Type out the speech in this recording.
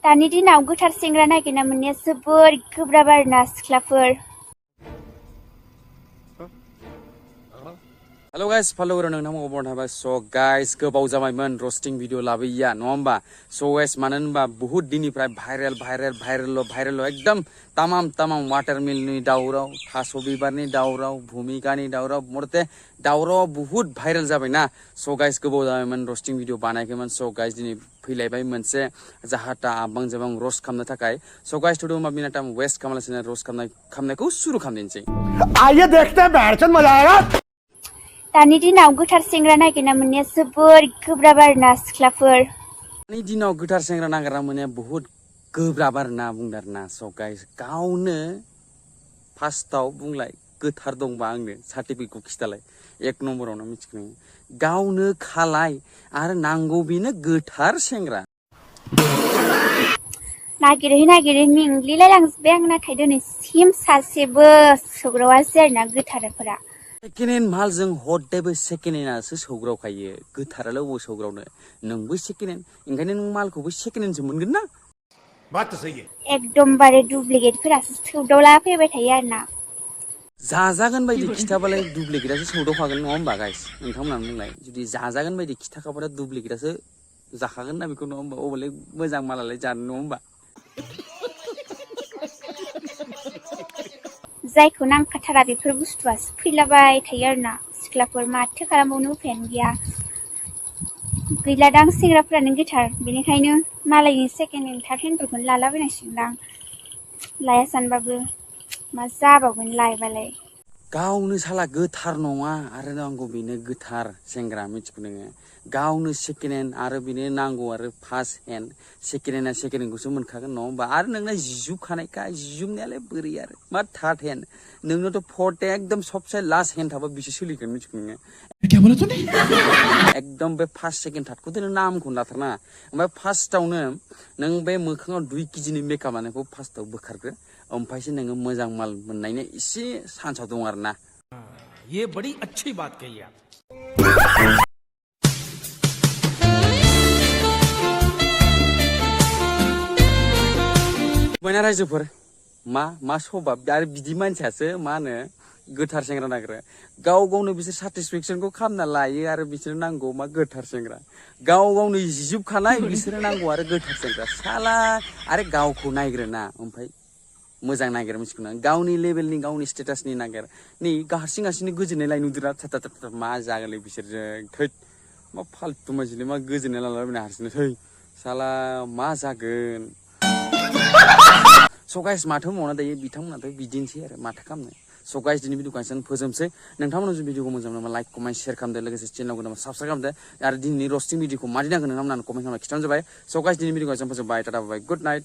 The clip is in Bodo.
दानि दिनाव गोथार सेंग्रा नागिरना मोननाया जोबोर गोब्राब आरोना सिख्लाफोर। हेलो गाइस फॉलो नोंथांमोनखौ बरनायबाय स' गाइस गोबाव जाबायमोन रस्टिं भिडिअ लाबोयैया नङा होमबा स' गाइस मानो होनबा बहुत दिननिफ्राय भाइरेल एकदम तामाम वाटारमिलनि दावराव थास' बिबारनि दावराव भुमिकानि दावराव मरते दावराव बहुत भाइरेल जाबायना स' गाइस गोबाव जाबायमोन रस्टिं भिडिअ बानायखैमोन स' गाइस दिनै फैलायबाय मोनसे जाहाता आबां जाबां रस्ट खालामनो थाखाय स' गाइस थुदो होमबा बिना टाइम वेस्ट खालामालासिनो रस्ट खालामनायखौ सुरु खालामदिनोसै। आइए देखते हैं बैठचंद मजा आएगा। दानि दिनाव गोथार सेंग्रा नागिरना मोननाया जोबोर गोब्राब आरोना सिख्लाफोर। दानि दिनाव गोथार सेंग्रा नागिरना मोननाया बहुत गोब्राब आरोना बुंदों आरोना स' गाइस गावनो फार्स्टआव बुंलाय गोथार दंबा आंनो सार्टिफिकेटखौ खिथालाय एक नम्बरावनो मिथिगौ गावनो खालाय आरो नांगौ बेनो गोथार सेंग्रा नागिरै मेंग्लिलायलांजोब्बाय आं नाथाय दिनैसिम सासेबो सौग्रावासै आरोना गोथारफोरा। सेकेन्ड हेन्ड मालजों हरदेबो सेकेन्ड हेन्डआसो सौग्रावखायो गोथारालाय अबाव सौग्रावनो नोंबो सेकेन्ड हेन्ड ओंखायनो नों मालखौबो सेकेन्ड हेन्डसो मोनगोन ना। बात तो सही है। एकदमबारे डुप्लिकेटफोरासो सौदावला फैबाय थायो आरोना। जाजागोन बायदि खिथाबालाय डुप्लिकेटआसो सौदावखागोन नङा होमबा गाइस नोंथांमोनानो बुंलाय जुदि जाजागोन बायदि खिथाखाबाथाय डुप्लिकेटआसो जाखागोन ना बेखौ नङा होमबा अबालाय मोजां मालालाय जानो नङा होमबा। जायखौ नांखाथारा बेफोर बुस्थुआसो फैलाबाय थायो आरोना सिख्लाफोर माथो खालामबावनो उफायानो गैया। गैलादां सेंग्राफोरानो गोथार बेनिखायनो मालायनि सेकेन्ड हेन्ड थार्ड हेन्डफोरखौनो लालाबायनांसिगोनदां लाया सानबाबो मा जाबावगोन लायबालाय। गावनो साला गोथार नङा आरो नांगौ बेनो गोथार सेंग्रा मिथिगौ नोङो गावनो सेकेन्ड हेन्ड आरो बेनो नांगौ आरो फार्स्ट हेन्ड सेकेन्ड हेन्डआ सेकेन्ड हेन्डखौसो मोनखागोन नङा होमबा आरो नोंना जिजुबखानायखा जिजुबनायालाय बोरै आरो मा थार्ड हेन्ड नोंनोथ' फर्थ एकदम सबसे लास्ट हेन्ड थाबा बिसो सोलिगोन मिथिगौ नोङो एकदम बे फार्स्ट सेकेन्ड थार्डखौथ' नों नामखौनो लाथारनाङा ओमफ्राय फार्स्टआवनो नों बे मोखाङाव 2 केजिनि मेकआप लानायखौ फार्स्टआव बोखारग्रो ओमफ्रायसो नोङो मोजां माल मोननायनि एसे चान्सआव दं आरो ना। ये बड़ी अच्छी बात कही आप। बायना रायजोफोर मा सभाब आरो बिदि मानसियासो मा होनो गोथार सेंग्रा नागिरो गावनो बिसोर साटिसफेक्सनखौ खालामना लायो आरो बिसोर नांगौ मा गोथार सेंग्रा गावनो जिजुबखानाय बिसोरो नांगौ आरो गोथार सेंग्रा साला आरो गावखौ नायग्रोना ओमफ्राय मोजां नागिर मिथिगौ ना गावनि लेभेलनि गावनि स्टेटासनि नागिर नै हारसिं गोजोननाय लाय नुदोरा था मा जागोनलै बिसोरजों थैद मा फालतु मानसिलै मा गोजोननाय लालाबायना हारसिंनो थै साला मा जागोन। स' गाइस माथो मावना दायो बिथांमोनाथ' बिदिनोसै आरो माथो खालामनो स' गाइस दिनै भिडिअखौ एसेबां फोजोबसै नोंथांमोना जुदि भिडिअखौ मोजां मोनोबा लाइक कमेन्ट शेयार खालामदो लोगोसे चेनेलखौ नामा साबस्क्राइब खालामदो आरो दिनैनि रस्टिं भिडिअखौ मादि नांगोन नोंथांमोना कमेन्ट खालामना खिथानो जाबाय स' गाइस दिनै भिडिअखौ एसेबां फोजोबबाय टाटा बाय गुड नाइट।